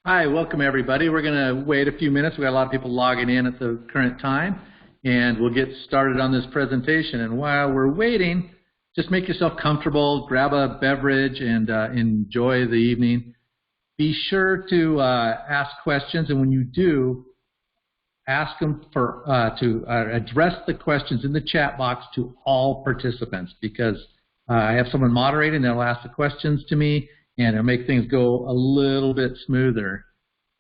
Hi, welcome everybody. We're going to wait a few minutes. We got a lot of people logging in at the current time, and we'll get started on this presentation. And while we're waiting, just make yourself comfortable, grab a beverage, and enjoy the evening. Be sure to ask questions, and when you do, ask them to address the questions in the chat box to all participants, because I have someone moderating. They'll ask the questions to me, and it'll make things go a little bit smoother.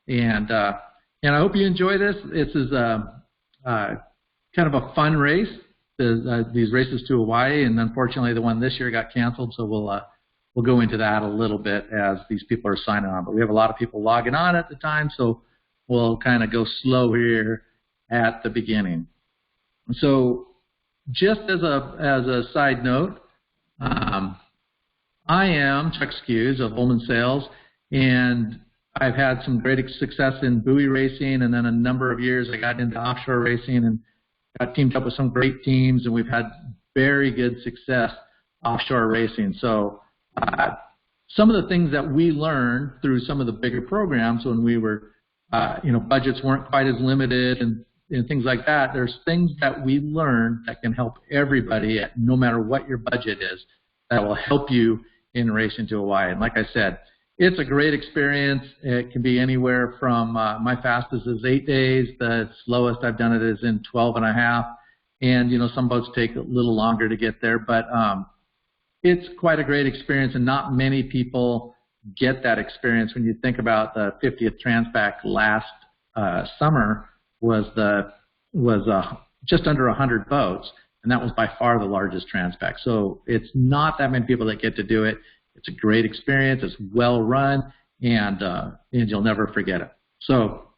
And I hope you enjoy this. This is kind of a fun race. These races to Hawaii, and unfortunately, the one this year got canceled. So we'll go into that a little bit as these people are signing on. But we have a lot of people logging on at the time, so we'll kind of go slow here at the beginning. So just as a side note, I am Chuck Skewes of Ullman Sales, and I've had some great success in buoy racing, and then a number of years I got into offshore racing and got teamed up with some great teams, and we've had very good success offshore racing. So some of the things that we learned through some of the bigger programs when we were, budgets weren't quite as limited and things like that, there's things that we learned that can help everybody, no matter what your budget is, that will help you in racing to Hawaii. And like I said, it's a great experience. It can be anywhere from my fastest is 8 days. The slowest I've done it is in 12 and a half. And, some boats take a little longer to get there. But it's quite a great experience, and not many people get that experience. When you think about the 50th Transpac last summer was just under 100 boats, and that was by far the largest Transpac. So it's not that many people that get to do it. It's a great experience. It's well run, and you'll never forget it. So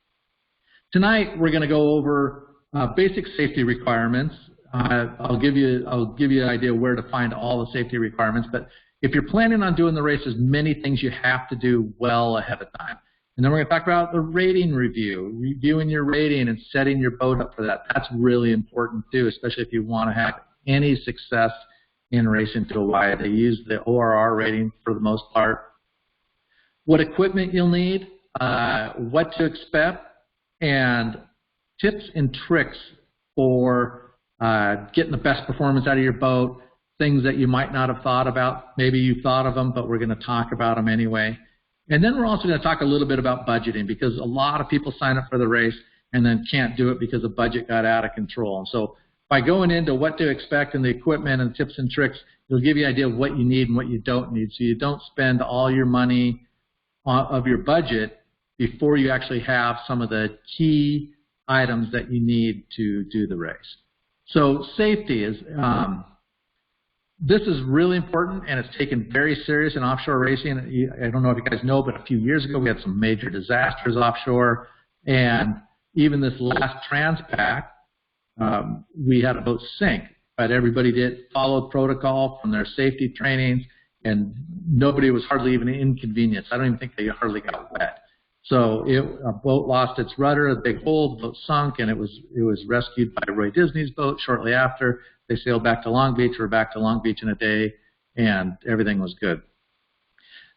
tonight we're going to go over basic safety requirements. I'll give you an idea where to find all the safety requirements. But if you're planning on doing the race, there's many things you have to do well ahead of time. And then we're going to talk about the rating review, reviewing your rating and setting your boat up for that. That's really important too, especially if you want to have any success in racing to Hawaii. They use the ORR rating for the most part. What equipment you'll need, what to expect, and tips and tricks for getting the best performance out of your boat, things that you might not have thought about. Maybe you thought of them, but we're going to talk about them anyway. And then we're also going to talk a little bit about budgeting, because a lot of people sign up for the race and then can't do it because the budget got out of control. And so by going into what to expect and the equipment and tips and tricks, it'll give you an idea of what you need and what you don't need, so you don't spend all your money of your budget before you actually have some of the key items that you need to do the race. So safety is, this is really important, and it's taken very serious in offshore racing. I don't know if you guys know, but a few years ago we had some major disasters offshore, and even this last Transpac, we had a boat sink, but everybody did follow protocol from their safety trainings, and nobody was hardly even inconvenienced. I don't even think they hardly got wet. So a boat lost its rudder, a big hole, the boat sunk, and it was rescued by Roy Disney's boat shortly after. They sailed back to Long Beach. We're back to Long Beach in a day, and everything was good.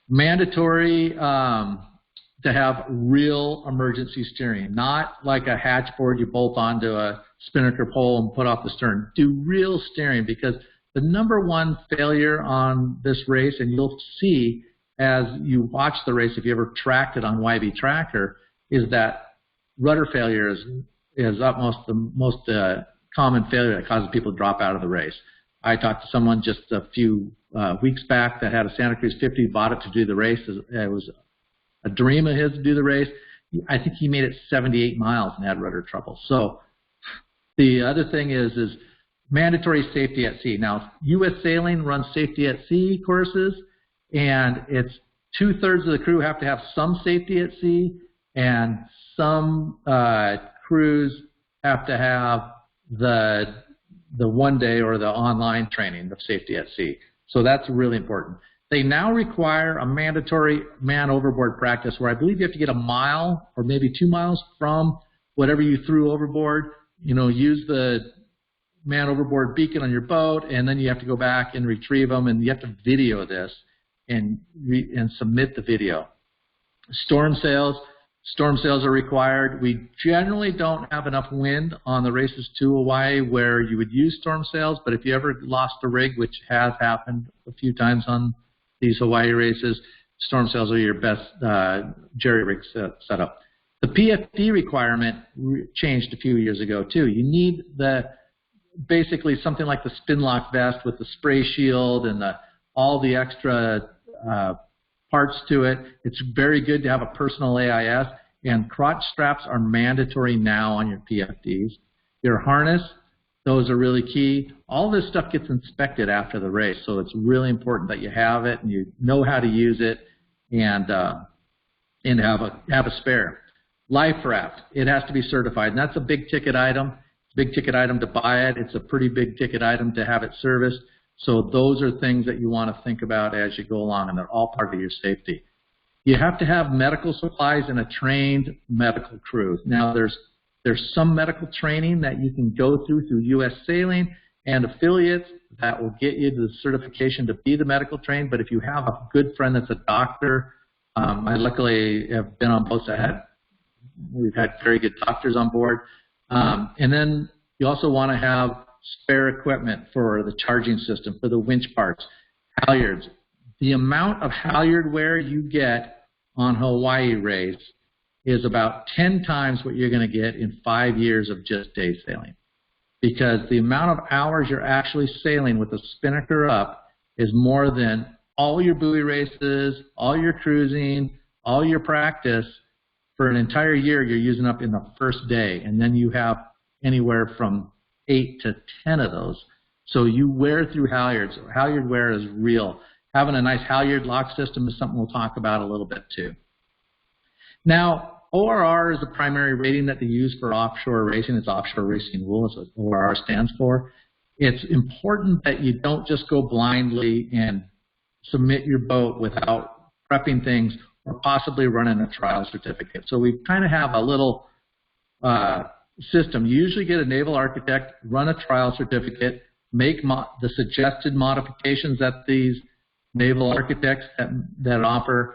Mandatory to have real emergency steering, not like a hatchboard you bolt onto a spinnaker pole and put off the stern. Do real steering, because the #1 failure on this race, and you'll see as you watch the race, if you ever tracked it on YB Tracker, is that rudder failure is the most common failure that causes people to drop out of the race. I talked to someone just a few weeks back that had a Santa Cruz 50, bought it to do the race. It was a dream of his to do the race. I think he made it 78 miles and had rudder trouble. So the other thing is mandatory safety at sea. Now, U.S. Sailing runs safety at sea courses, and it's 2/3 of the crew have to have some safety at sea, and some crews have to have the 1 day or the online training of safety at sea. So that's really important. They now require a mandatory man overboard practice, where I believe you have to get a mile or maybe 2 miles from whatever you threw overboard. Use the man overboard beacon on your boat, and then you have to go back and retrieve them, and you have to video this and submit the video. Storm sails, Storm sails are required. We generally don't have enough wind on the races to Hawaii where you would use storm sails, but if you ever lost a rig, which has happened a few times on these Hawaii races, storm sails are your best jerry rig setup. The PFD requirement changed a few years ago too. You need basically something like the spin lock vest with the spray shield and all the extra parts to it. It's very good to have a personal AIS, and crotch straps are mandatory now on your PFDs. Your harness, those are really key. All this stuff gets inspected after the race, so it's really important that you have it and you know how to use it and have a spare. Life raft, it has to be certified, and that's a big ticket item. It's a big ticket item to buy it. It's a pretty big ticket item to have it serviced. So those are things that you want to think about as you go along, and they're all part of your safety. You have to have medical supplies and a trained medical crew. Now, there's some medical training that you can go through U.S. Sailing and affiliates that will get you the certification to be the medical trained. But if you have a good friend that's a doctor, I luckily have been on both sides. We've had very good doctors on board. And then you also want to have spare equipment for the charging system, for the winch parts, halyards. The amount of halyard wear you get on Hawaii race is about 10 times what you're going to get in 5 years of just day sailing, because the amount of hours you're actually sailing with the spinnaker up is more than all your buoy races, all your cruising, all your practice. For an entire year, you're using up in the first day, and then you have anywhere from 8 to 10 of those. So you wear through halyards. Halyard wear is real. Having a nice halyard lock system is something we'll talk about a little bit too. Now, ORR is the primary rating that they use for offshore racing. It's offshore racing rule, is what ORR stands for. It's important that you don't just go blindly and submit your boat without prepping things or possibly running a trial certificate. So we kind of have a little system. You usually get a naval architect, run a trial certificate, make the suggested modifications that these naval architects that offer,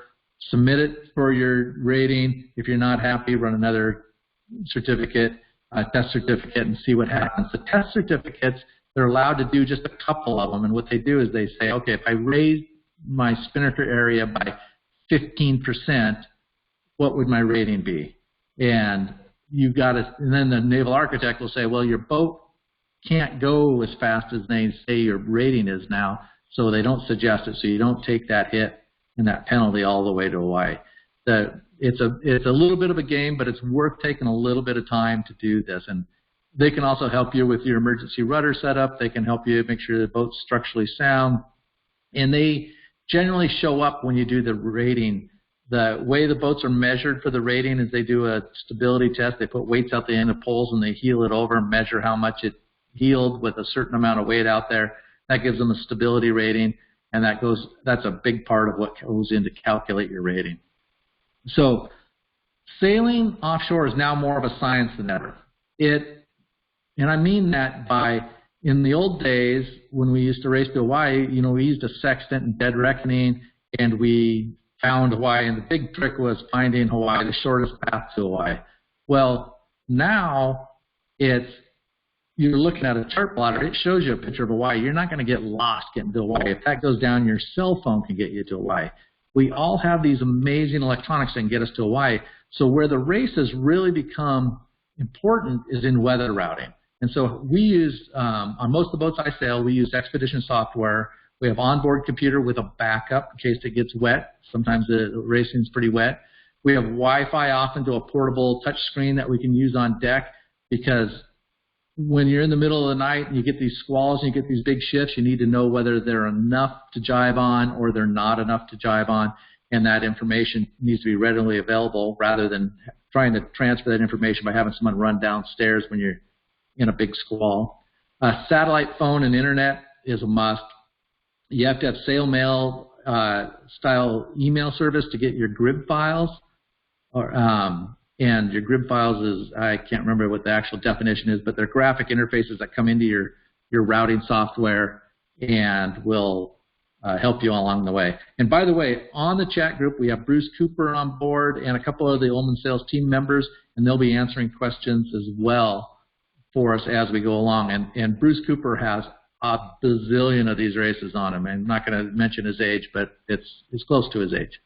submit it for your rating. If you're not happy, run another certificate, test certificate, and see what happens. The test certificates, they're allowed to do just a couple of them, and what they do is they say, okay, if I raise my spinnaker area by 15%, what would my rating be? And you've got to, and then the naval architect will say, well, your boat can't go as fast as they say your rating is now, so they don't suggest it, so you don't take that hit and that penalty all the way to Hawaii. It's a little bit of a game, but it's worth taking a little bit of time to do this. And they can also help you with your emergency rudder setup. They can help you make sure the boat's structurally sound. And they generally show up when you do the rating. The way the boats are measured for the rating is they do a stability test. They put weights out the end of poles and they heel it over and measure how much it heeled with a certain amount of weight out there. That gives them a stability rating, and that's a big part of what goes in to calculate your rating. So sailing offshore is now more of a science than ever. And I mean that by, in the old days when we used to race to Hawaii, you know, we used a sextant and dead reckoning, and we found Hawaii, and the big trick was finding Hawaii, the shortest path to Hawaii. Well, now you're looking at a chart plotter. It shows you a picture of Hawaii. You're not going to get lost getting to Hawaii. If that goes down, your cell phone can get you to Hawaii. We all have these amazing electronics that can get us to Hawaii. So where the races really become important is in weather routing. And so we use, on most of the boats I sail, we use Expedition software. We have onboard computer with a backup in case it gets wet. Sometimes the racing's pretty wet. We have Wi-Fi off into a portable touch screen that we can use on deck, because when you're in the middle of the night and you get these squalls and you get these big shifts, you need to know whether they're enough to jibe on or they're not enough to jibe on, and that information needs to be readily available rather than trying to transfer that information by having someone run downstairs when you're in a big squall. Satellite phone and internet is a must. You have to have sail mail style email service to get your grid files. And your grid files is, I can't remember what the actual definition is, but they're graphic interfaces that come into your routing software and will help you along the way. And by the way, on the chat group, we have Bruce Cooper on board and a couple of the Ullman sales team members, and they'll be answering questions as well for us as we go along. And Bruce Cooper has a bazillion of these races on him. I'm not going to mention his age, but it's close to his age.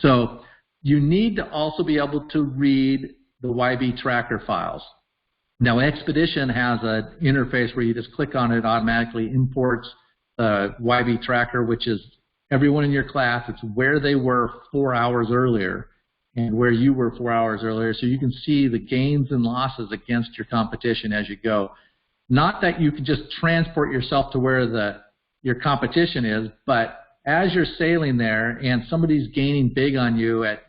So you need to also be able to read the YB tracker files. Now, Expedition has an interface where you just click on it, automatically imports the YB tracker, which is everyone in your class. It's where they were 4 hours earlier and where you were 4 hours earlier, so you can see the gains and losses against your competition as you go. Not that you can just transport yourself to where your competition is, but as you're sailing there and somebody's gaining big on you at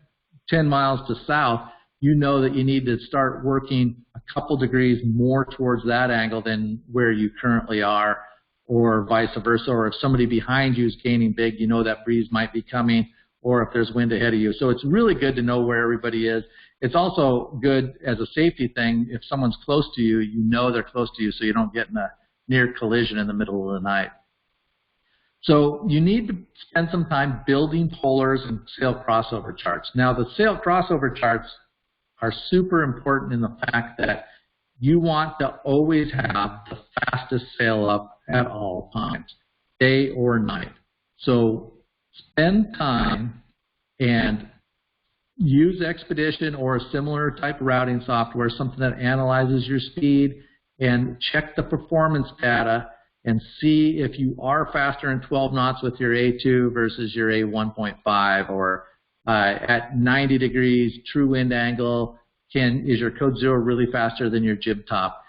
10 miles to south, you know that you need to start working a couple degrees more towards that angle than where you currently are, or vice versa. Or if somebody behind you is gaining big, you know that breeze might be coming, or if there's wind ahead of you. So it's really good to know where everybody is. It's also good as a safety thing. If someone's close to you, you know they're close to you, so you don't get in a near collision in the middle of the night. So you need to spend some time building polars and sail crossover charts. Now, the sail crossover charts are super important in the fact that you want to always have the fastest sail up at all times, day or night. So spend time and use Expedition or a similar type of routing software, something that analyzes your speed, and check the performance data and see if you are faster in 12 knots with your A2 versus your A1.5, or at 90 degrees true wind angle, is your code zero really faster than your jib top?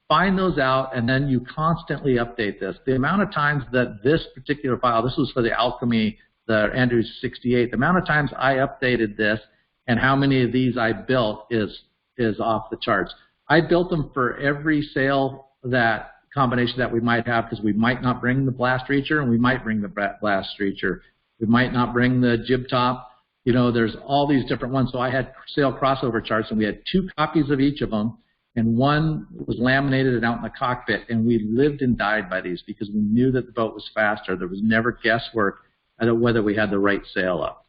Find those out, and then you constantly update this. The amount of times that this particular file, this was for the Alchemy, the Andrews 68, the amount of times I updated this and how many of these I built is off the charts. I built them for every sail that combination that we might have, because we might not bring the blast reacher and we might bring the blast reacher. We might not bring the jib top. You know, there's all these different ones. So I had sail crossover charts, and we had 2 copies of each of them, and one was laminated and out in the cockpit, and we lived and died by these because we knew that the boat was faster. There was never guesswork at whether we had the right sail up.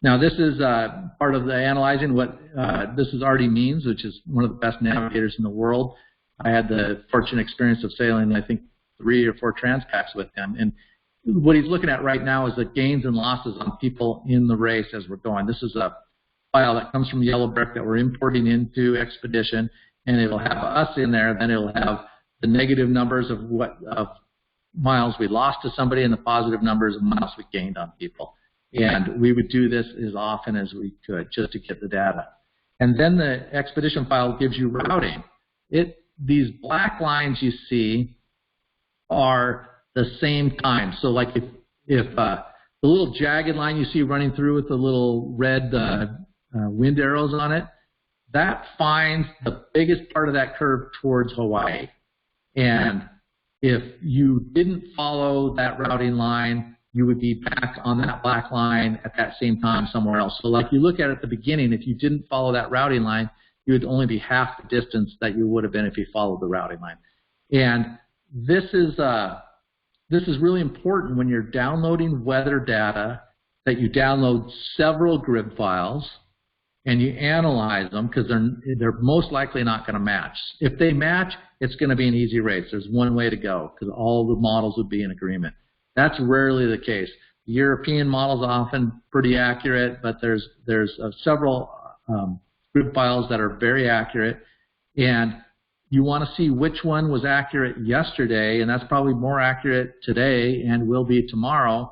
Now, this is part of the analyzing what this is Artie Means, which is one of the best navigators in the world. I had the fortunate experience of sailing, I think, 3 or 4 Transpacks with him. And what he's looking at right now is the gains and losses on people in the race as we're going. This is a file that comes from Yellow Brick that we're importing into Expedition, and it'll have us in there. Then it'll have the negative numbers of miles we lost to somebody and the positive numbers of miles we gained on people. And we would do this as often as we could just to get the data. And then the Expedition file gives you routing. These black lines you see are the same time. So like if the little jagged line you see running through with the little red wind arrows on it, that finds the biggest part of that curve towards Hawaii. And if you didn't follow that routing line, you would be back on that black line at that same time somewhere else. So like you look at it at the beginning, if you didn't follow that routing line, you would only be half the distance that you would have been if you followed the routing line. And this is really important when you're downloading weather data, that you download several grid files and you analyze them, because they're most likely not going to match. If they match, it's going to be an easy race. There's one way to go, because all the models would be in agreement. That's rarely the case. The European models are often pretty accurate, but there's several grid files that are very accurate, and you want to see which one was accurate yesterday, and that's probably more accurate today and will be tomorrow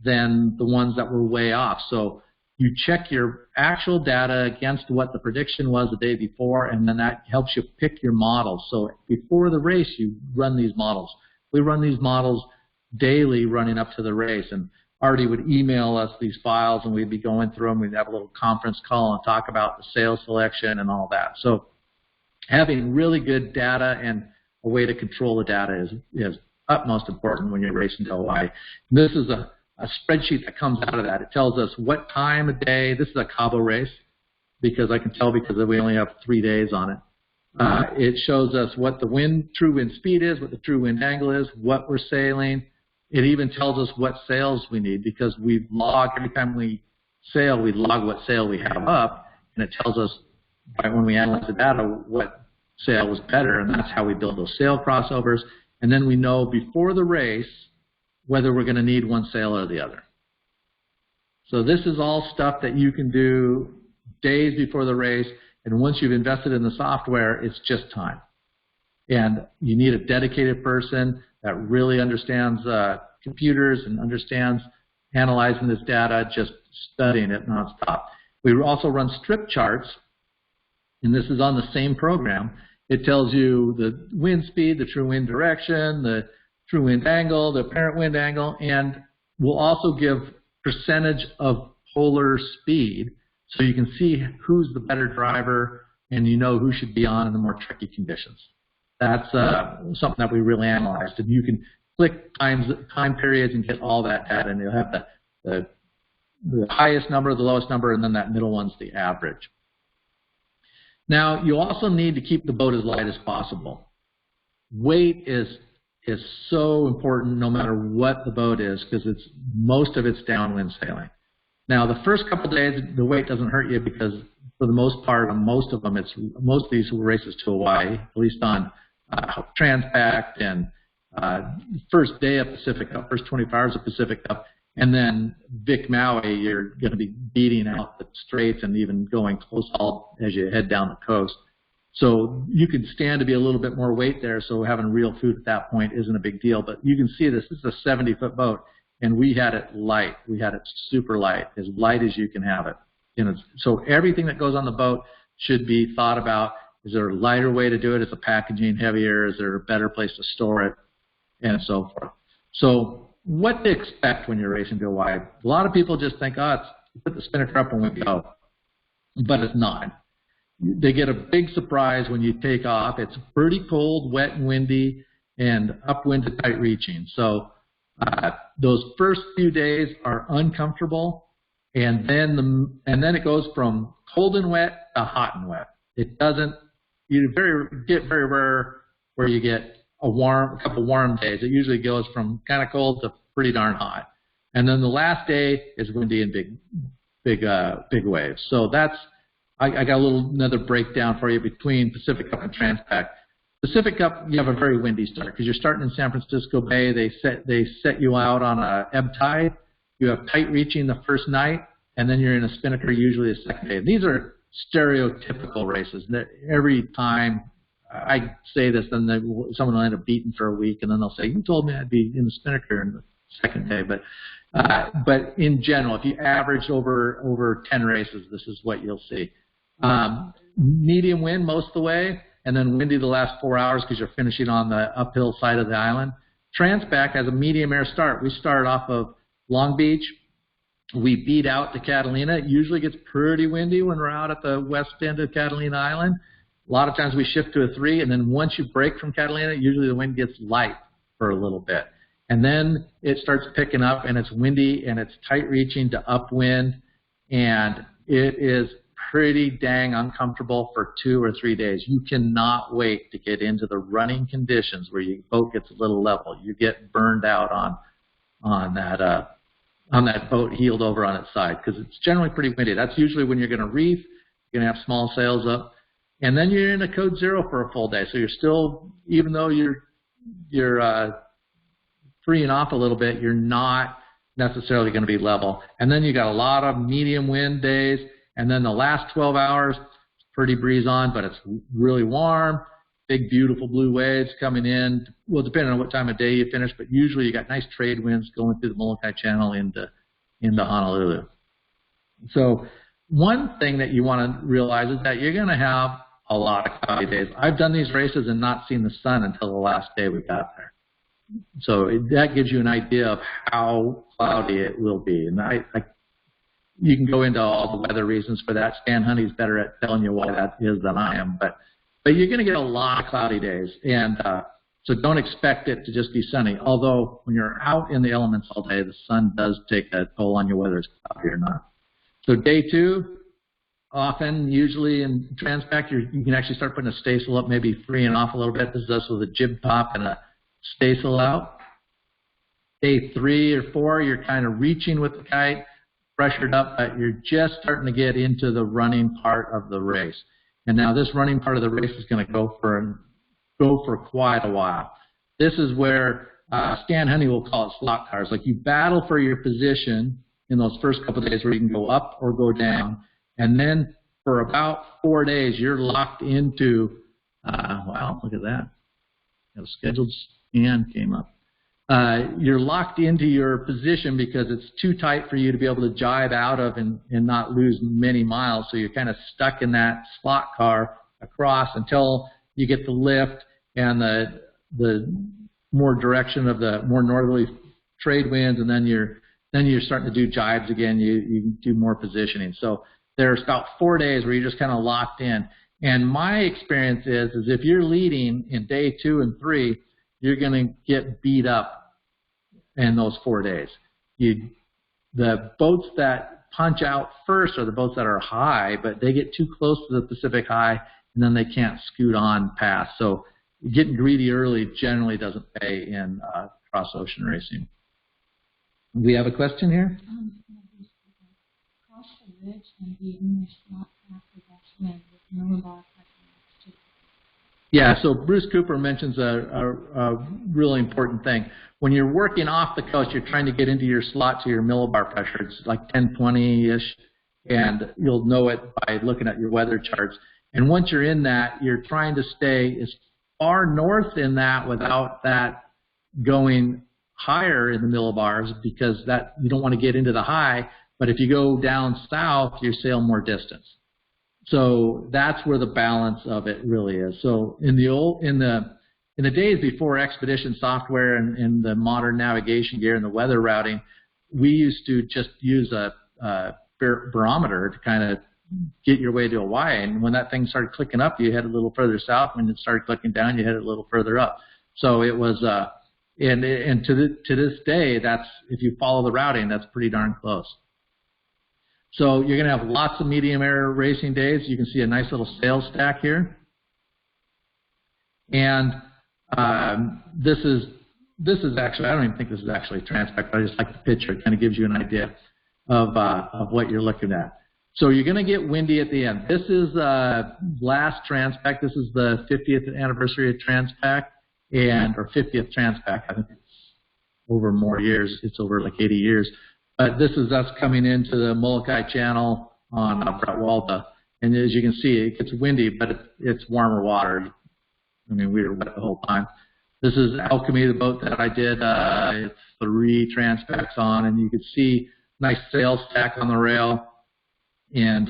than the ones that were way off. So you check your actual data against what the prediction was the day before, and then that helps you pick your models. So before the race, you run these models. We run these models daily running up to the race, and Artie would email us these files, and we'd be going through them. We'd have a little conference call and talk about the sail selection and all that. So having really good data and a way to control the data is utmost important when you're racing to Hawaii. This is a spreadsheet that comes out of that. It tells us what time of day. This is a Cabo race, because I can tell because we only have 3 days on it. It shows us what the true wind speed is, what the true wind angle is, what we're sailing, It even tells us what sails we need because we log, every time we sail, we log what sail we have up, and it tells us when we analyze the data what sail was better, and that's how we build those sail crossovers. And then we know before the race whether we're going to need one sail or the other. So this is all stuff that you can do days before the race, and once you've invested in the software, it's just time. And you need a dedicated person that really understands computers and understands analyzing this data, just studying it nonstop. We also run strip charts, and this is on the same program. It tells you the wind speed, the true wind direction, the true wind angle, the apparent wind angle, and we'll also give percentage of polar speed so you can see who's the better driver and you know who should be on in the more tricky conditions. That's something that we really analyzed. And you can click time periods and get all that data, and you'll have the highest number, the lowest number, and then that middle one's the average. Now, you also need to keep the boat as light as possible. Weight is so important no matter what the boat is because most of it's downwind sailing. Now, the first couple of days, the weight doesn't hurt you because for the most part, on most of them, most of these races to Hawaii, at least on Transpac and first day of Pacific Cup, first 24 hours of Pacific Cup, and then Vic Maui, you're going to be beating out the straits and even going close haul as you head down the coast. So you can stand to be a little bit more weight there, so having real food at that point isn't a big deal. But you can see this is a 70-foot boat, and we had it light. We had it super light as you can have it. So everything that goes on the boat should be thought about. Is there a lighter way to do it? Is the packaging heavier? Is there a better place to store it? And so forth. So what to expect when you're racing to Hawaii? A lot of people just think, oh, it's put the spinnaker up and we go. But it's not. They get a big surprise when you take off. It's pretty cold, wet, and windy, and upwind to tight reaching. So those first few days are uncomfortable, and then it goes from cold and wet to hot and wet. It doesn't. You get very rare where you get a couple warm days. It usually goes from kind of cold to pretty darn hot, and then the last day is windy and big waves. So that's. I got another breakdown for you between Pacific Cup and Transpac. Pacific Cup, you have a very windy start because you're starting in San Francisco Bay. They set you out on a ebb tide. You have tight reaching the first night, and then you're in a spinnaker usually the second day. These are stereotypical races. Every time I say this, then someone will end up beaten for a week, and then they'll say, "You told me I'd be in the spinnaker in the second day." But in general, if you average over 10 races, this is what you'll see. Medium wind most of the way, and then windy the last 4 hours because you're finishing on the uphill side of the island. Transpac has a medium air start. We start off of Long Beach. We beat out to Catalina. It usually gets pretty windy when we're out at the west end of Catalina Island. A lot of times we shift to a 3, and then once you break from Catalina, usually the wind gets light for a little bit. And then it starts picking up, and it's windy, and it's tight reaching to upwind, and it is pretty dang uncomfortable for 2 or 3 days. You cannot wait to get into the running conditions where your boat gets a little level. You get burned out on that boat heeled over on its side because it's generally pretty windy. That's usually when you're going to reef, you're going to have small sails up, and then you're in a code 0 for a full day. So you're still, even though you're freeing off a little bit, you're not necessarily going to be level. And then you got a lot of medium wind days, and then the last 12 hours, it's pretty breeze on, but it's really warm, big, beautiful blue waves coming in. Well, depending on what time of day you finish, but usually you got nice trade winds going through the Molokai Channel into Honolulu. So one thing that you want to realize is that you're going to have a lot of cloudy days. I've done these races and not seen the sun until the last day we got there. So that gives you an idea of how cloudy it will be. And you can go into all the weather reasons for that. Stan Honey's better at telling you why that is than I am. But you're going to get a lot of cloudy days. And so don't expect it to just be sunny. Although when you're out in the elements all day, the sun does take a toll on you whether it's cloudy or not. So day 2, often, usually in Transpac, you can actually start putting a staysail up, maybe freeing off a little bit. This is us with a jib top and a staysail out. Day 3 or 4, you're kind of reaching with the kite, pressured up, but you're just starting to get into the running part of the race. And now this running part of the race is going to go for quite a while. This is where Stan Honey will call it slot cars. Like you battle for your position in those first couple of days where you can go up or go down, and then for about 4 days you're locked into. Wow, look at that! The scheduled scan came up. You're locked into your position because it's too tight for you to be able to jibe out of and not lose many miles. So you're kind of stuck in that slot car across until you get the lift and the more direction of the more northerly trade winds, and then you're starting to do jibes again. You do more positioning. So there's about 4 days where you're just kind of locked in. And my experience is if you're leading in day 2 and 3, you're going to get beat up in those 4 days. The boats that punch out first are the boats that are high, but they get too close to the Pacific High, and then they can't scoot on past. So getting greedy early generally doesn't pay in cross-ocean racing. We have a question here? Cross the ridge and be in your slot after that wind with millibar. Yeah, so Bruce Cooper mentions a really important thing. When you're working off the coast, you're trying to get into your slot to your millibar pressure. It's like 1020-ish, and you'll know it by looking at your weather charts. And once you're in that, you're trying to stay as far north in that without that going higher in the millibars, because that you don't want to get into the high. But if you go down south, you sail more distance. So that's where the balance of it really is. So in the days before expedition software and the modern navigation gear and the weather routing, we used to just use a barometer to kind of get your way to Hawaii. And when that thing started clicking up, you head a little further south. When it started clicking down, you head a little further up. So it was, and to this day, that's, if you follow the routing, that's pretty darn close. So you're going to have lots of medium air racing days. You can see a nice little sail stack here. And this is actually, I don't even think this is actually a Transpac, but I just like the picture. It kind of gives you an idea of what you're looking at. So you're going to get windy at the end. This is last Transpac. This is the 50th anniversary of Transpac, or 50th Transpac. I think it's over more years. It's over like 80 years. But this is us coming into the Molokai Channel on Bretwalda. And as you can see, it gets windy, but it's warmer water. I mean, we were wet the whole time. This is Alchemy, the boat that I did. It's 3 Transpacs on, and you can see nice sail stack on the rail. And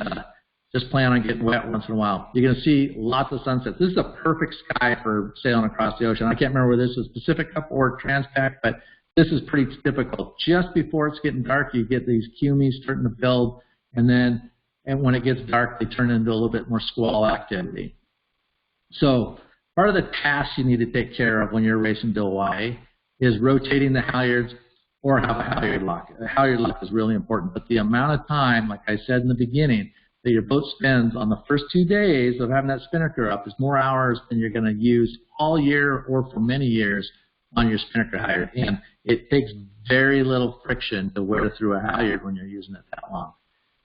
just plan on getting wet once in a while. You're going to see lots of sunsets. This is a perfect sky for sailing across the ocean. I can't remember whether this is Pacific Cup or Transpac, but this is pretty typical. Just before it's getting dark, you get these cumes starting to build, and then when it gets dark, they turn into a little bit more squall activity. So part of the task you need to take care of when you're racing to Hawaii is rotating the halyards or have a halyard lock. A halyard lock is really important, but the amount of time, like I said in the beginning, that your boat spends on the first 2 days of having that spinnaker up is more hours than you're going to use all year or for many years on your spinnaker halyard. And it takes very little friction to wear through a halyard when you're using it that long.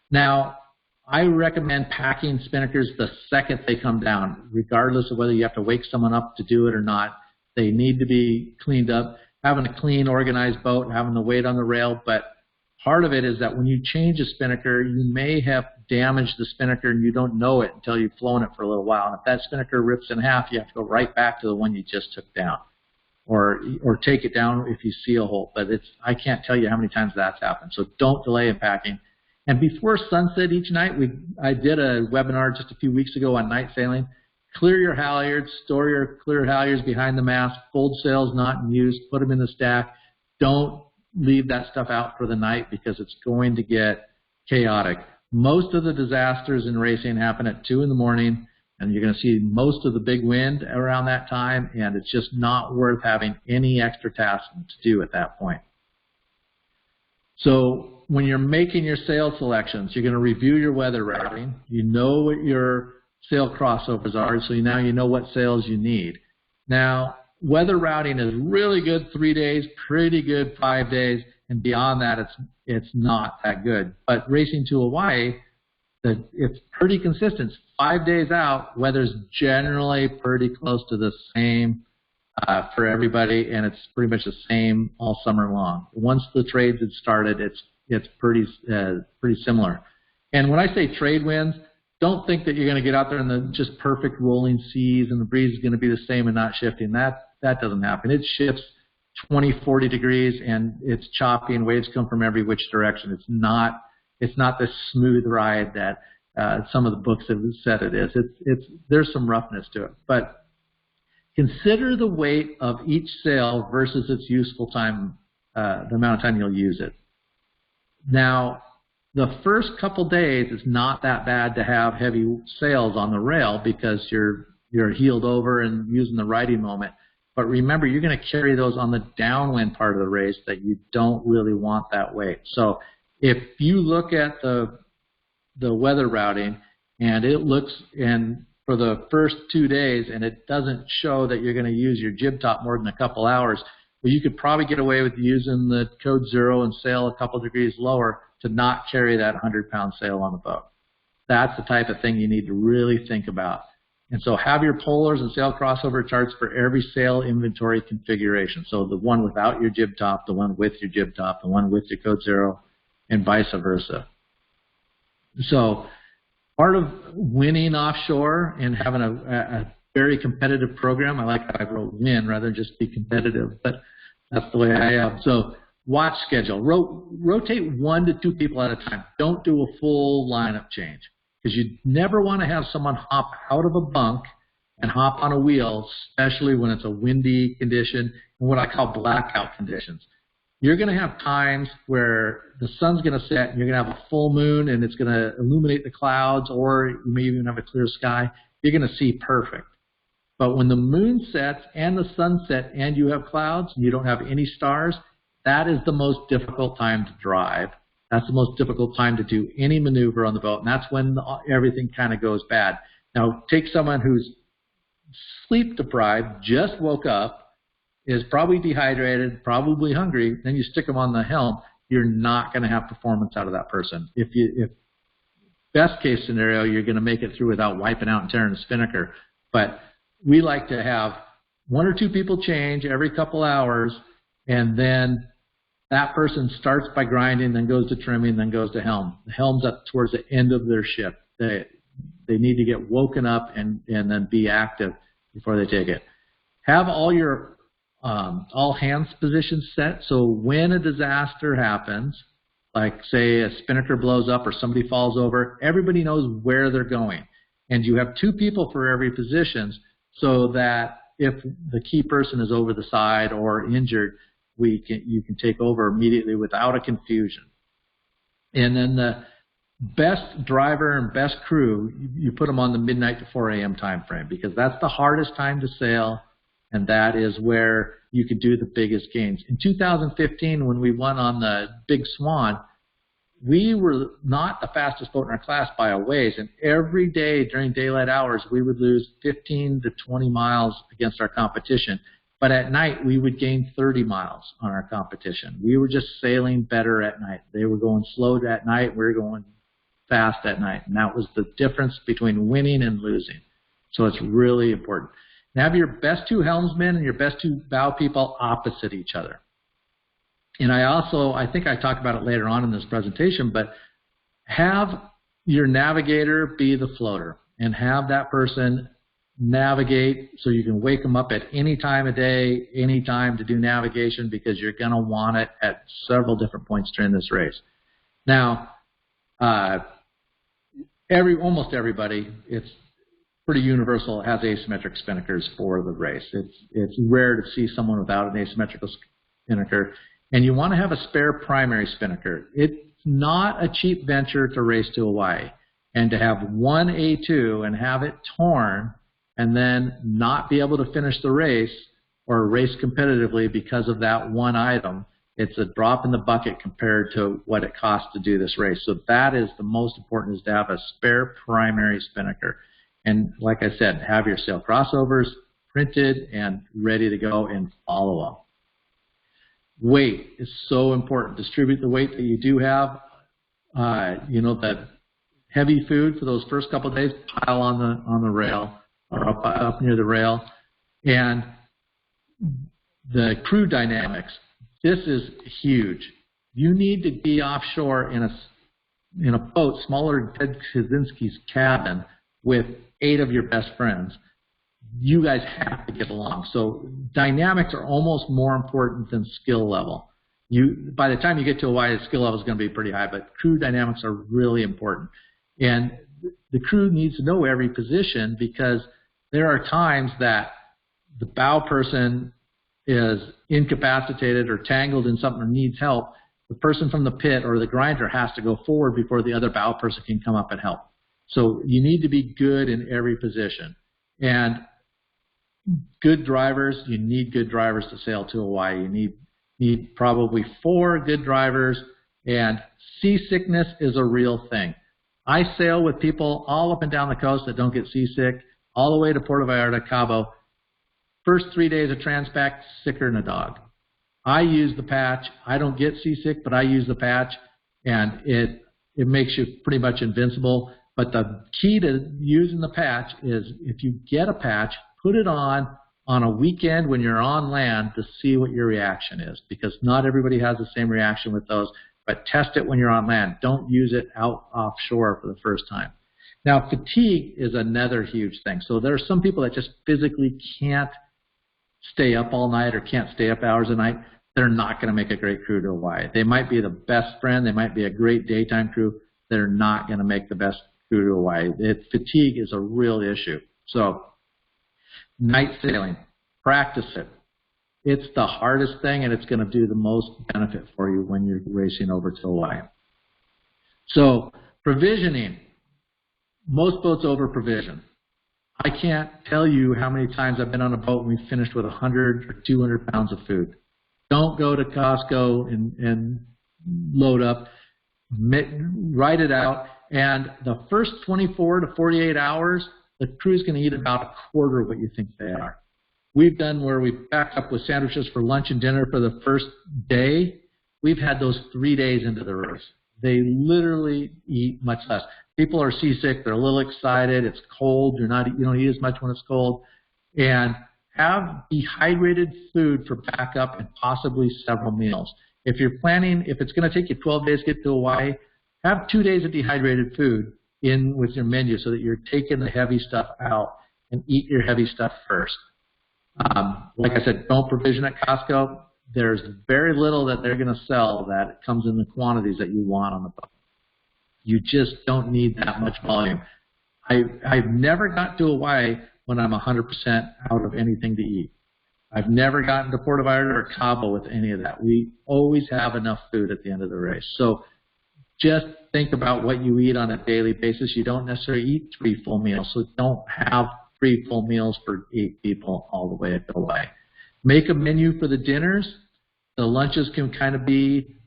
Now, I recommend packing spinnakers the second they come down, regardless of whether you have to wake someone up to do it or not. They need to be cleaned up. Having a clean, organized boat, having the weight on the rail, but part of it is that when you change a spinnaker, you may have damaged the spinnaker and you don't know it until you've flown it for a little while. And if that spinnaker rips in half, you have to go right back to the one you just took down, or take it down if you see a hole. But I can't tell you how many times that's happened. So don't delay in packing. And before sunset each night, I did a webinar just a few weeks ago on night sailing. Clear your halyards, store your clear halyards behind the mast, fold sails not in use, put them in the stack. Don't leave that stuff out for the night because it's going to get chaotic. Most of the disasters in racing happen at 2 in the morning, and you're going to see most of the big wind around that time, and it's just not worth having any extra tasks to do at that point. So when you're making your sail selections, you're going to review your weather routing. You know what your sail crossovers are, so now you know what sails you need. Now, weather routing is really good 3 days, pretty good 5 days, and beyond that, it's not that good. But racing to Hawaii, it's pretty consistent. 5 days out, weather's generally pretty close to the same for everybody, and it's pretty much the same all summer long. Once the trades had started, it's pretty similar. And when I say trade winds, don't think that you're going to get out there in the just perfect rolling seas and the breeze is going to be the same and not shifting. That doesn't happen. It shifts 20, 40 degrees, and it's choppy, and waves come from every which direction. It's not this smooth ride that some of the books have said it is. There's some roughness to it. But consider the weight of each sail versus its useful time, the amount of time you'll use it. Now, the first couple days is not that bad to have heavy sails on the rail because you're heeled over and using the riding moment. But remember, you're going to carry those on the downwind part of the race that you don't really want that weight. So if you look at the weather routing and it looks, and for the first 2 days, and it doesn't show that you're going to use your jib top more than a couple hours, well, you could probably get away with using the code 0 and sail a couple degrees lower to not carry that 100-pound sail on the boat. That's the type of thing you need to really think about. And so have your polars and sail crossover charts for every sail inventory configuration. So the one without your jib top, the one with your jib top, the one with your code 0, and vice versa. So part of winning offshore and having a very competitive program, I like how I wrote win rather than just be competitive, but that's the way I am. So watch schedule. Rotate 1 to 2 people at a time. Don't do a full lineup change because you never want to have someone hop out of a bunk and hop on a wheel, especially when it's a windy condition and what I call blackout conditions. You're going to have times where the sun's going to set and you're going to have a full moon and it's going to illuminate the clouds, or you may even have a clear sky. You're going to see perfect. But when the moon sets and the sun sets and you have clouds and you don't have any stars, that is the most difficult time to drive. That's the most difficult time to do any maneuver on the boat, and that's when everything kind of goes bad. Now, take someone who's sleep deprived, just woke up, is probably dehydrated, probably hungry, then you stick them on the helm, you're not going to have performance out of that person. If best case scenario, you're going to make it through without wiping out and tearing the spinnaker. But we like to have 1 or 2 people change every couple hours, and then that person starts by grinding, then goes to trimming, then goes to helm. The helm's up towards the end of their shift. They need to get woken up and then be active before they take it. Have all your all hands positions set, so when a disaster happens, like say a spinnaker blows up or somebody falls over, everybody knows where they're going. And you have 2 people for every position so that if the key person is over the side or injured, you can take over immediately without a confusion. And then the best driver and best crew, you put them on the midnight to 4 a.m. time frame because that's the hardest time to sail, and that is where you can do the biggest gains. In 2015, when we won on the Big Swan, we were not the fastest boat in our class by a ways, and every day during daylight hours, we would lose 15 to 20 miles against our competition. But at night, we would gain 30 miles on our competition. We were just sailing better at night. They were going slow at night. We were going fast at night. And that was the difference between winning and losing. So it's really important. And have your best 2 helmsmen and your best 2 bow people opposite each other. And I think I talk about it later on in this presentation, but have your navigator be the floater and have that person navigate so you can wake them up at any time of day, any time to do navigation because you're going to want it at several different points during this race. Now, almost everybody, it's pretty universal, has asymmetric spinnakers for the race. It's rare to see someone without an asymmetrical spinnaker, and you want to have a spare primary spinnaker. It's not a cheap venture to race to Hawaii, and to have one A2 and have it torn and then not be able to finish the race or race competitively because of that one item, it's a drop in the bucket compared to what it costs to do this race. So that is the most important, is to have a spare primary spinnaker. And like I said, have your sail crossovers, printed and ready to go and follow them. Weight is so important. Distribute the weight that you do have. That heavy food for those first couple of days, pile on the rail or up near the rail. And the crew dynamics. This is huge. You need to be offshore in a boat smaller than Ted Kaczynski's cabin with 8 of your best friends. You guys have to get along. So dynamics are almost more important than skill level. By the time you get to Hawaii, the skill level is going to be pretty high, but crew dynamics are really important. And the crew needs to know every position, because there are times that the bow person is incapacitated or tangled in something or needs help. The person from the pit or the grinder has to go forward before the other bow person can come up and help. So you need to be good in every position. And good drivers, you need good drivers to sail to Hawaii. You need probably 4 good drivers, and seasickness is a real thing. I sail with people all up and down the coast that don't get seasick, all the way to Puerto Vallarta, Cabo. First 3 days of Transpac, sicker than a dog. I use the patch. I don't get seasick, but I use the patch, and it makes you pretty much invincible. But the key to using the patch is, if you get a patch, put it on a weekend when you're on land to see what your reaction is, because not everybody has the same reaction with those. But test it when you're on land. Don't use it out offshore for the first time. Now, fatigue is another huge thing. So there are some people that just physically can't stay up all night or can't stay up hours a night. They're not going to make a great crew to Hawaii. They might be the best friend. They might be a great daytime crew. They're not going to make the best crew to Hawaii. Fatigue is a real issue. So night sailing, practice it. It's the hardest thing, and it's going to do the most benefit for you when you're racing over to Hawaii. So provisioning. Most boats over-provision. I can't tell you how many times I've been on a boat and we finished with 100 or 200 pounds of food. Don't go to Costco and load up. Write it out. And the first 24 to 48 hours, the crew's going to eat about a quarter of what you think they are. We've done where we backed up with sandwiches for lunch and dinner for the first day. We've had those 3 days into the race. They literally eat much less. People are seasick. They're a little excited. It's cold. You don't eat as much when it's cold. And have dehydrated food for backup and possibly several meals. If you're planning, if it's going to take you 12 days to get to Hawaii, have 2 days of dehydrated food in with your menu so that you're taking the heavy stuff out and eat your heavy stuff first. Like I said, don't provision at Costco. There's very little that they're going to sell that comes in the quantities that you want on the boat. You just don't need that much volume. I've never gotten to Hawaii when I'm 100% out of anything to eat. I've never gotten to Puerto Vallarta or Cabo with any of that. We always have enough food at the end of the race. So just think about what you eat on a daily basis. You don't necessarily eat 3 full meals, so don't have 3 full meals for 8 people all the way to Hawaii. Make a menu for the dinners. The lunches can kind of be,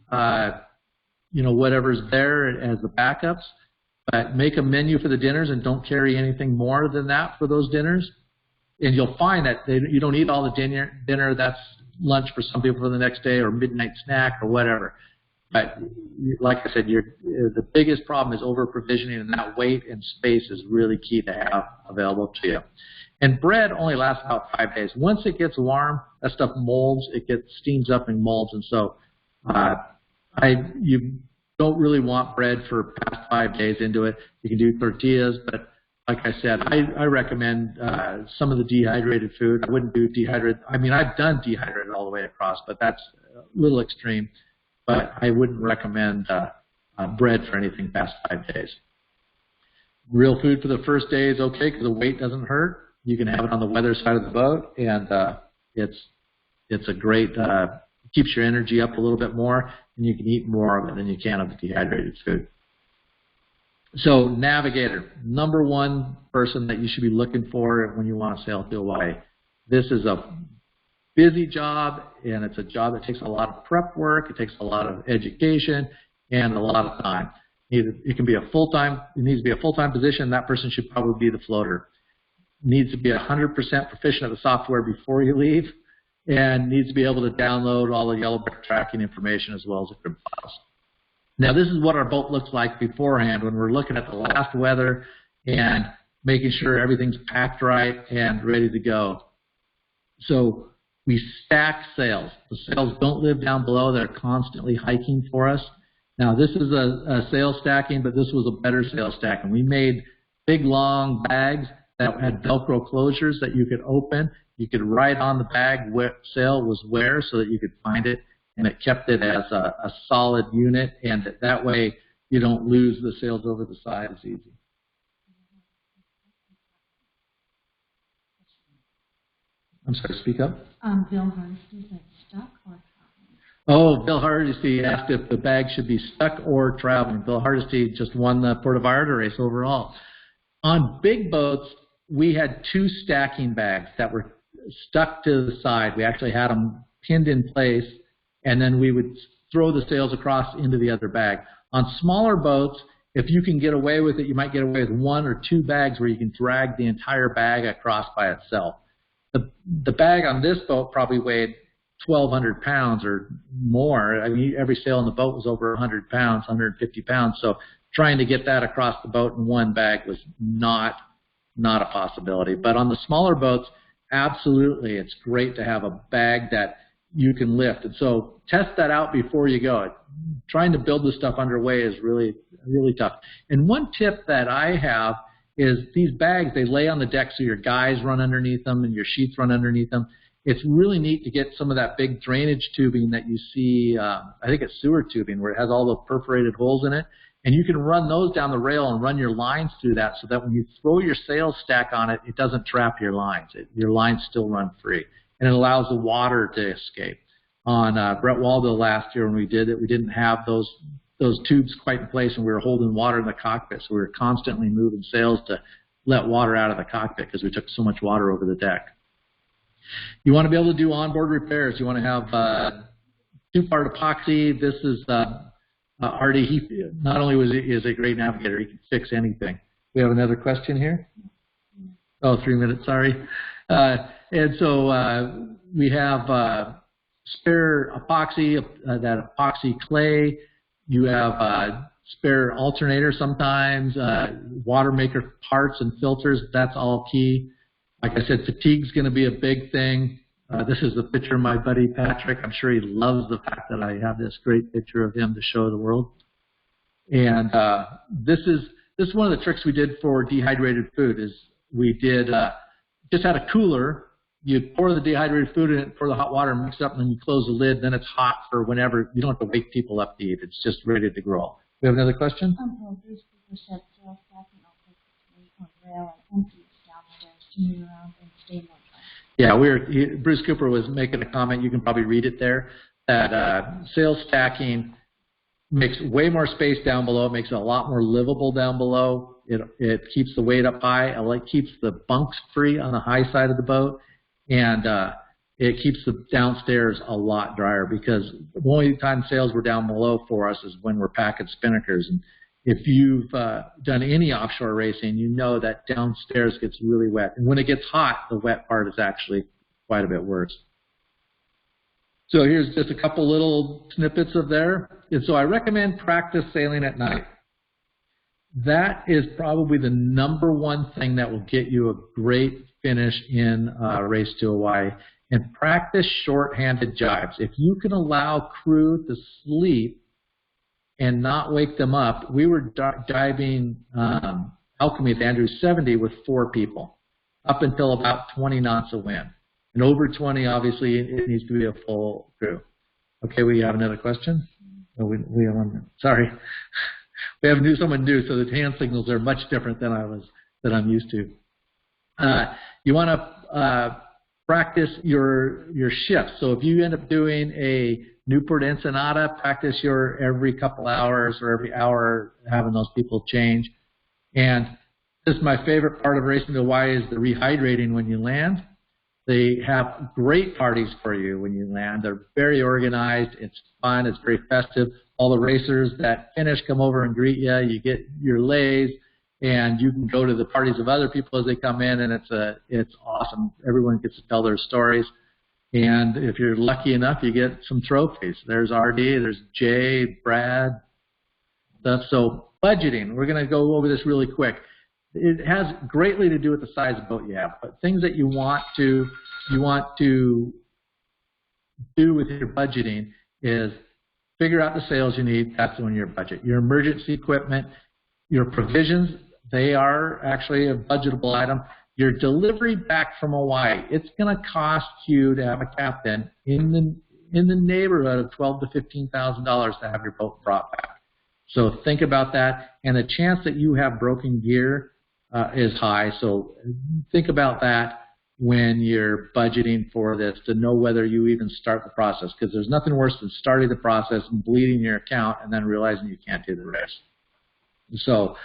whatever's there as the backups. But make a menu for the dinners and don't carry anything more than that for those dinners. And you'll find that you don't eat all the dinner. That's lunch for some people for the next day, or midnight snack or whatever. But like I said, the biggest problem is over-provisioning, and that weight and space is really key to have available to you. And bread only lasts about 5 days. Once it gets warm, that stuff molds. It steams up and molds. And so you don't really want bread for past 5 days into it. You can do tortillas, but like I said, I recommend some of the dehydrated food. I wouldn't do dehydrated. I mean, I've done dehydrated all the way across, but that's a little extreme. But I wouldn't recommend bread for anything past 5 days. Real food for the first day is okay because the weight doesn't hurt. You can have it on the weather side of the boat, and it's a great keeps your energy up a little bit more, and you can eat more of it than you can of the dehydrated food. So navigator, number one person that you should be looking for when you want to sail to Hawaii. This is a busy job, and it's a job that takes a lot of prep work. It takes a lot of education and a lot of time. It can be a full-time. It needs to be a full-time position. That person should probably be the floater. needs to be 100% proficient at the software before you leave, and needs to be able to download all the yellow brick tracking information as well as the crib files. Now, this is what our boat looks like beforehand when we're looking at the last weather and making sure everything's packed right and ready to go. So we stack sails. The sails don't live down below. They're constantly hiking for us. Now, this is a sail stacking, but this was a better sail stacking. We made big, long bags that had Velcro closures that you could open. You could write on the bag what sail was where so that you could find it, and it kept it as a solid unit, and that way you don't lose the sails over the side as easy. I'm sorry, speak up. Bill Hardesty said stuck or traveling. Oh, Bill Hardesty asked if the bag should be stuck or traveling. Bill Hardesty just won the Puerto Vallarta race overall. On big boats, we had 2 stacking bags that were stuck to the side. We actually had them pinned in place, and then we would throw the sails across into the other bag. On smaller boats, if you can get away with it, you might get away with 1 or 2 bags where you can drag the entire bag across by itself. The bag on this boat probably weighed 1,200 pounds or more. I mean, every sail in the boat was over 100 pounds, 150 pounds. So trying to get that across the boat in 1 bag was not a possibility. But on the smaller boats, absolutely, it's great to have a bag that you can lift. And so test that out before you go. Trying to build this stuff underway is really, really tough. And one tip that I have is these bags, they lay on the deck so your guys run underneath them and your sheets run underneath them. It's really neat to get some of that big drainage tubing that you see, I think it's sewer tubing, where it has all the perforated holes in it. And you can run those down the rail and run your lines through that so that when you throw your sail stack on it, it doesn't trap your lines. Your lines still run free. And it allows the water to escape. On Brett Waldo last year when we did it, we didn't have those tubes quite in place, and we were holding water in the cockpit. So we were constantly moving sails to let water out of the cockpit because we took so much water over the deck. You want to be able to do onboard repairs. You want to have 2-part epoxy. This is Artie. He not only is a great navigator, he can fix anything. We have another question here. Oh, 3 minutes. Sorry. And so we have spare epoxy, that epoxy clay. You have spare alternator sometimes, water maker parts and filters. That's all key. Like I said, fatigue's going to be a big thing. This is the picture of my buddy Patrick. I'm sure he loves the fact that I have this great picture of him to show the world. And this is one of the tricks we did for dehydrated food. Is we did just had a cooler. You pour the dehydrated food in it, pour the hot water, mix it up, and then you close the lid. Then it's hot for whenever. You don't have to wake people up to eat. It's just ready to grill. We have another question? Bruce Cooper said sail stacking also puts weight on rail and empties downstairs to move around and stay more dry. Yeah, Bruce Cooper was making a comment. You can probably read it there. That sail stacking makes way more space down below. It makes it a lot more livable down below. It keeps the weight up high. It keeps the bunks free on the high side of the boat. And it keeps the downstairs a lot drier because the only time sails were down below for us is when we're packing spinnakers. And if you've done any offshore racing, you know that downstairs gets really wet. And when it gets hot, the wet part is actually quite a bit worse. So here's just a couple little snippets of there. And so I recommend practice sailing at night. That is probably the #1 thing that will get you a great finish in Race to Hawaii. And practice short-handed jibes. If you can allow crew to sleep and not wake them up, we were diving Alchemy at Andrews 70 with 4 people up until about 20 knots of wind. And over 20, obviously, it needs to be a full crew. Okay, we have another question? Oh, we have one. Sorry. We have someone new, so the hand signals are much different than I'm used to. You want to practice your shifts. So if you end up doing a Newport Ensenada, practice your every couple hours or every hour having those people change. And this is my favorite part of racing to Hawaii is the rehydrating when you land. They have great parties for you when you land. They're very organized. It's fun. It's very festive. All the racers that finish come over and greet you. You get your lays. and you can go to the parties of other people as they come in, and it's awesome. Everyone gets to tell their stories. And if you're lucky enough, you get some trophies. There's RD, there's Jay, Brad, stuff. So budgeting, we're going to go over this really quick. It has greatly to do with the size of boat you have, but things that you want to do with your budgeting is figure out the sales you need. That's on your budget. Your emergency equipment, your provisions, they are actually a budgetable item. Your delivery back from Hawaii, it's going to cost you to have a captain in the neighborhood of $12,000 to $15,000 to have your boat brought back. So think about that, and the chance that you have broken gear is high. So think about that when you're budgeting for this, to know whether you even start the process, because there's nothing worse than starting the process and bleeding your account and then realizing you can't do the rest. So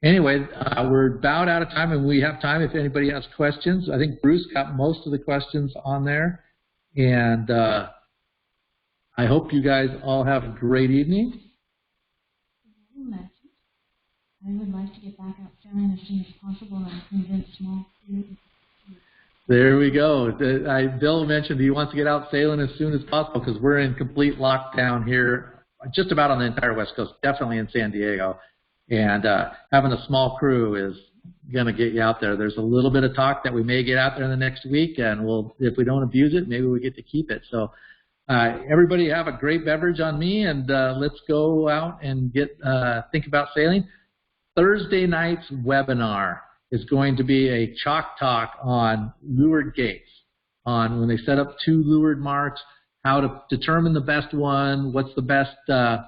anyway, we're about out of time, and we have time if anybody has questions. I think Bruce got most of the questions on there, and I hope you guys all have a great evening. I would like to get back out sailing as soon as possible, and I'm convinced small crew. There we go. Bill mentioned he wants to get out sailing as soon as possible because we're in complete lockdown here, just about on the entire West Coast, definitely in San Diego. And having a small crew is going to get you out there. There's a little bit of talk that we may get out there in the next week, and if we don't abuse it, maybe we get to keep it. So everybody have a great beverage on me, and let's go out and think about sailing. Thursday night's webinar is going to be a chalk talk on lured gates, on when they set up 2 lured marks, how to determine the best one, what's the best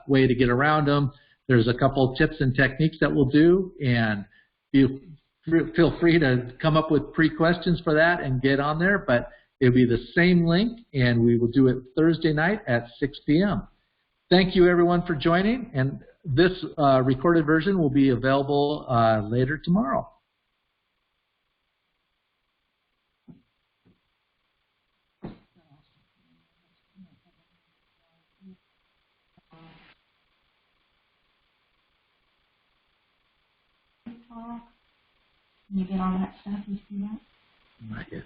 way to get around them. There's a couple of tips and techniques that we'll do, and feel free to come up with pre-questions for that and get on there, but it'll be the same link, and we will do it Thursday night at 6 p.m. Thank you, everyone, for joining, and this recorded version will be available later tomorrow. You get all that stuff, you see that? Not yet.